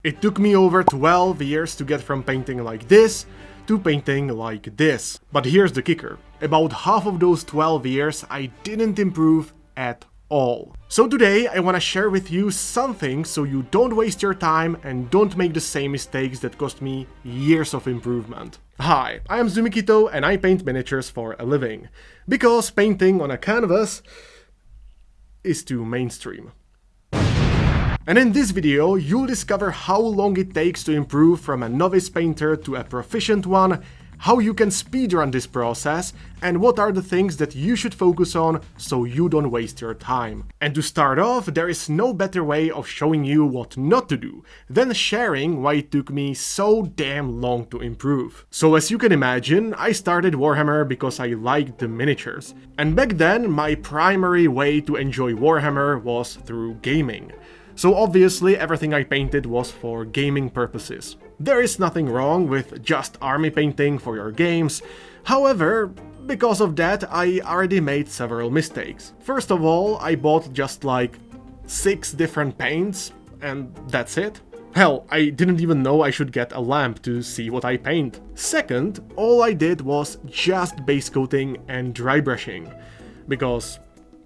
It took me over 12 years to get from painting like this to painting like this. But here's the kicker. About half of those 12 years I didn't improve at all. So today I want to share with you something so you don't waste your time and don't make the same mistakes that cost me years of improvement. Hi, I am Zumikito and I paint miniatures for a living. Because painting on a canvas is too mainstream. And in this video, you'll discover how long it takes to improve from a novice painter to a proficient one, how you can speedrun this process, and what are the things that you should focus on so you don't waste your time. And to start off, there is no better way of showing you what not to do than sharing why it took me so damn long to improve. So as you can imagine, I started Warhammer because I liked the miniatures. And back then, my primary way to enjoy Warhammer was through gaming. So obviously everything I painted was for gaming purposes. There is nothing wrong with just army painting for your games. However, because of that I already made several mistakes. First of all, I bought just like 6 different paints and that's it. Hell, I didn't even know I should get a lamp to see what I paint. Second, all I did was just base coating and dry brushing. Because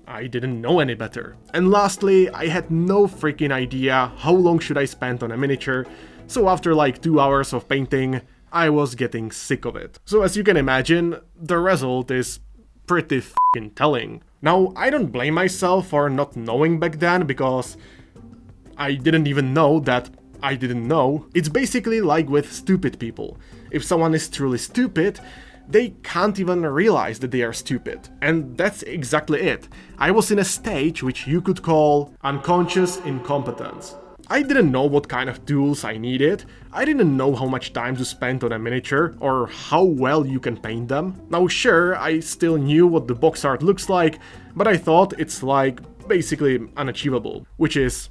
I didn't know any better. And lastly, I had no freaking idea how long should I spend on a miniature, so after like 2 hours of painting, I was getting sick of it. So as you can imagine, the result is pretty fucking telling. Now, I don't blame myself for not knowing back then, because I didn't even know that I didn't know. It's basically like with stupid people. If someone is truly stupid, they can't even realize that they are stupid. And that's exactly it. I was in a stage which you could call unconscious incompetence. I didn't know what kind of tools I needed, I didn't know how much time to spend on a miniature or how well you can paint them. Now sure, I still knew what the box art looks like, but I thought it's like basically unachievable, which is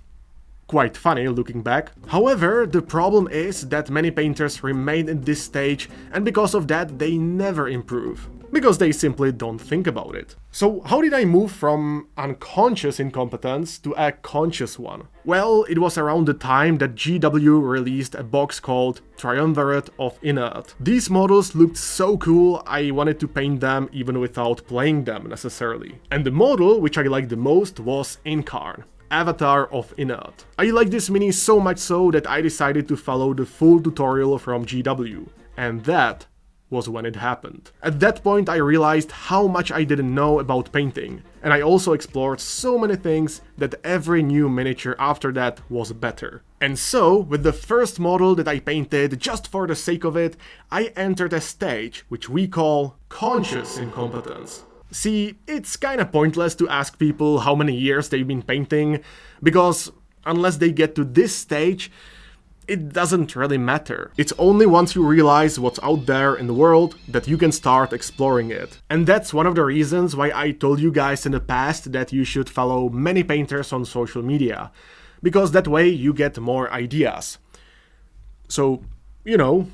quite funny looking back. However, the problem is that many painters remain in this stage, and because of that they never improve. Because they simply don't think about it. So how did I move from unconscious incompetence to a conscious one? Well, it was around the time that GW released a box called Triumvirate of Inert. These models looked so cool, I wanted to paint them even without playing them necessarily. And the model which I liked the most was Incarn, Avatar of Inert. I liked this mini so much so that I decided to follow the full tutorial from GW, and that was when it happened. At that point I realized how much I didn't know about painting, and I also explored so many things that every new miniature after that was better. And so, with the first model that I painted just for the sake of it, I entered a stage which we call conscious incompetence. See, it's kinda pointless to ask people how many years they've been painting, because unless they get to this stage, it doesn't really matter. It's only once you realize what's out there in the world that you can start exploring it. And that's one of the reasons why I told you guys in the past that you should follow many painters on social media, because that way you get more ideas. So, you know,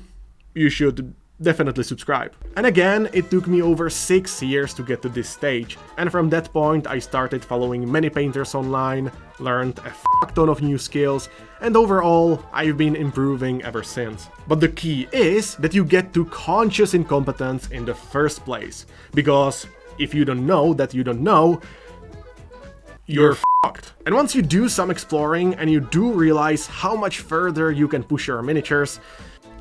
you should definitely subscribe. And again, it took me over 6 years to get to this stage, and from that point I started following many painters online, learned a fuck ton of new skills, and overall I've been improving ever since. But the key is that you get to conscious incompetence in the first place, because if you don't know that you don't know, you're fucked. And once you do some exploring and you do realize how much further you can push your miniatures,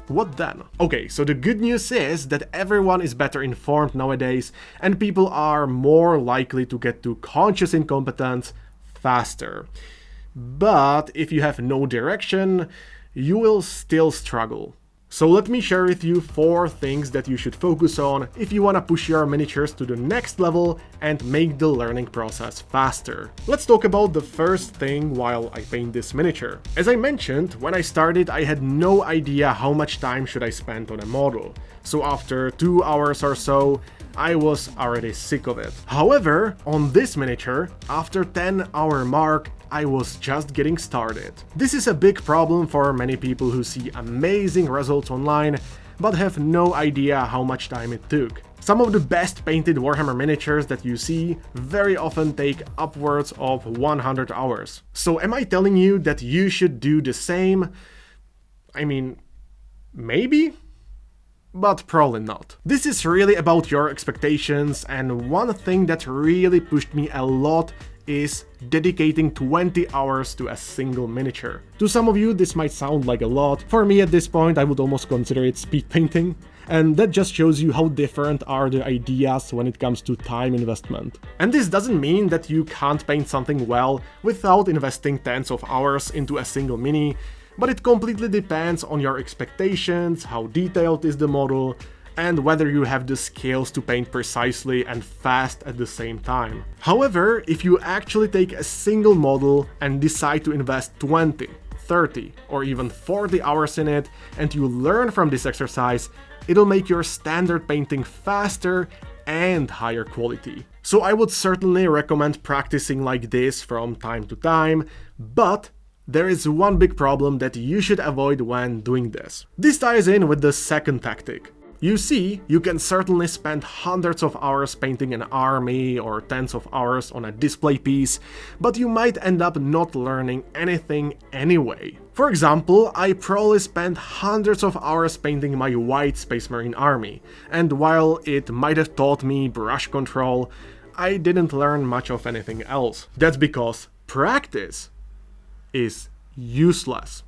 what then? Okay, so the good news is that everyone is better informed nowadays and people are more likely to get to conscious incompetence faster. But if you have no direction, you will still struggle. So let me share with you 4 things that you should focus on if you want to push your miniatures to the next level and make the learning process faster. Let's talk about the first thing while I paint this miniature. As I mentioned, when I started I had no idea how much time should I spend on a model. So after 2 hours or so, I was already sick of it. However, on this miniature, after 10-hour mark, I was just getting started. This is a big problem for many people who see amazing results online, but have no idea how much time it took. Some of the best painted Warhammer miniatures that you see very often take upwards of 100 hours. So am I telling you that you should do the same? I mean, maybe? But probably not. This is really about your expectations, and one thing that really pushed me a lot is dedicating 20 hours to a single miniature. To some of you this might sound like a lot, for me at this point I would almost consider it speed painting, and that just shows you how different are the ideas when it comes to time investment. And this doesn't mean that you can't paint something well without investing tens of hours into a single mini, but it completely depends on your expectations, how detailed is the model, and whether you have the skills to paint precisely and fast at the same time. However, if you actually take a single model and decide to invest 20, 30, or even 40 hours in it, and you learn from this exercise, it'll make your standard painting faster and higher quality. So I would certainly recommend practicing like this from time to time, but there is one big problem that you should avoid when doing this. This ties in with the second tactic. You see, you can certainly spend hundreds of hours painting an army or tens of hours on a display piece, but you might end up not learning anything anyway. For example, I probably spent hundreds of hours painting my white Space Marine army, and while it might have taught me brush control, I didn't learn much of anything else. That's because practice is useless.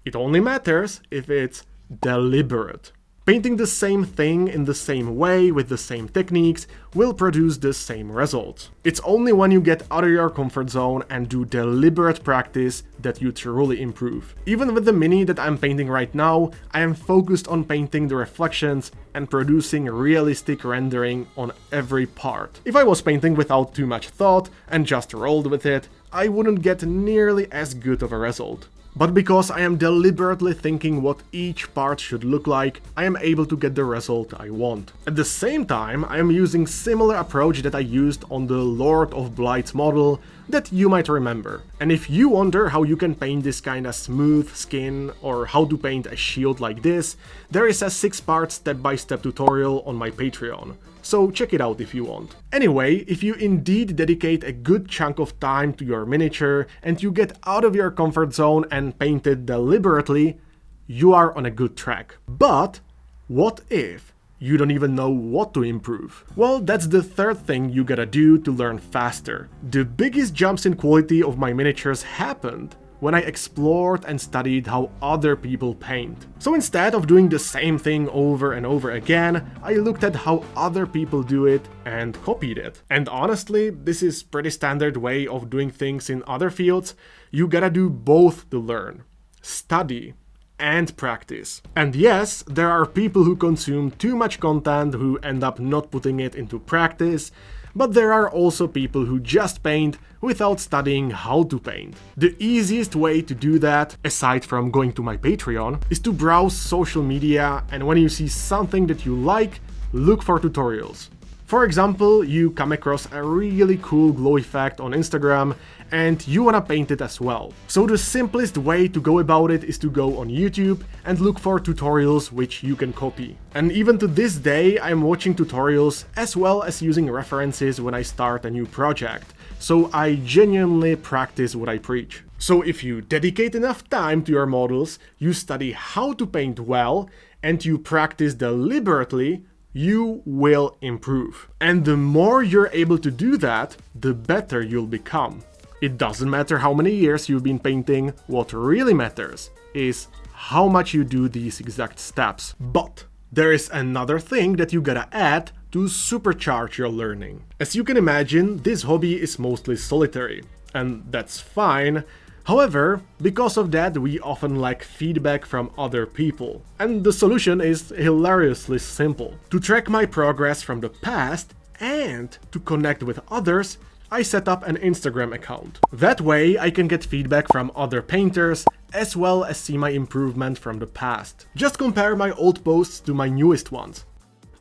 It only matters if it's deliberate. Painting the same thing in the same way with the same techniques will produce the same results. It's only when you get out of your comfort zone and do deliberate practice that you truly improve. Even with the mini that I'm painting right now, I am focused on painting the reflections and producing realistic rendering on every part. If I was painting without too much thought and just rolled with it, I wouldn't get nearly as good of a result. But because I am deliberately thinking what each part should look like, I am able to get the result I want. At the same time, I am using similar approach that I used on the Lord of Blight's model that you might remember. And if you wonder how you can paint this kinda smooth skin or how to paint a shield like this, there is a 6-part step-by-step tutorial on my Patreon. So check it out if you want. Anyway, if you indeed dedicate a good chunk of time to your miniature and you get out of your comfort zone and paint it deliberately, you are on a good track. But what if you don't even know what to improve? Well, that's the third thing you gotta do to learn faster. The biggest jumps in quality of my miniatures happened when I explored and studied how other people paint. So instead of doing the same thing over and over again, I looked at how other people do it and copied it. And honestly, this is pretty standard way of doing things in other fields. You gotta do both to learn. Study and practice. And yes, there are people who consume too much content who end up not putting it into practice, but there are also people who just paint without studying how to paint. The easiest way to do that, aside from going to my Patreon, is to browse social media, and when you see something that you like, look for tutorials. For example, you come across a really cool glow effect on Instagram and you wanna paint it as well. So the simplest way to go about it is to go on YouTube and look for tutorials which you can copy. And even to this day, I'm watching tutorials as well as using references when I start a new project. So I genuinely practice what I preach. So if you dedicate enough time to your models, you study how to paint well, and you practice deliberately, you will improve. And the more you're able to do that, the better you'll become. It doesn't matter how many years you've been painting, what really matters is how much you do these exact steps. But there is another thing that you gotta add to supercharge your learning. As you can imagine, this hobby is mostly solitary, and that's fine. However, because of that, we often lack feedback from other people. And the solution is hilariously simple. To track my progress from the past and to connect with others, I set up an Instagram account. That way, I can get feedback from other painters as well as see my improvement from the past. Just compare my old posts to my newest ones.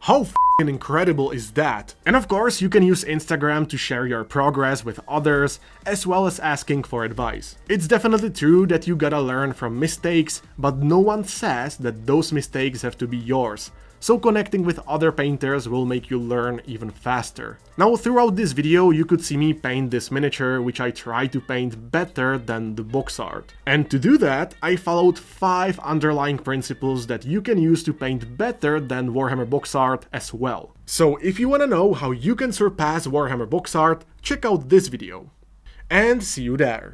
How f***ing incredible is that? And of course, you can use Instagram to share your progress with others, as well as asking for advice. It's definitely true that you gotta learn from mistakes, but no one says that those mistakes have to be yours. so connecting with other painters will make you learn even faster. Now throughout this video you could see me paint this miniature, which I try to paint better than the box art. And to do that, I followed 5 underlying principles that you can use to paint better than Warhammer box art as well. So if you wanna know how you can surpass Warhammer box art, check out this video. And see you there!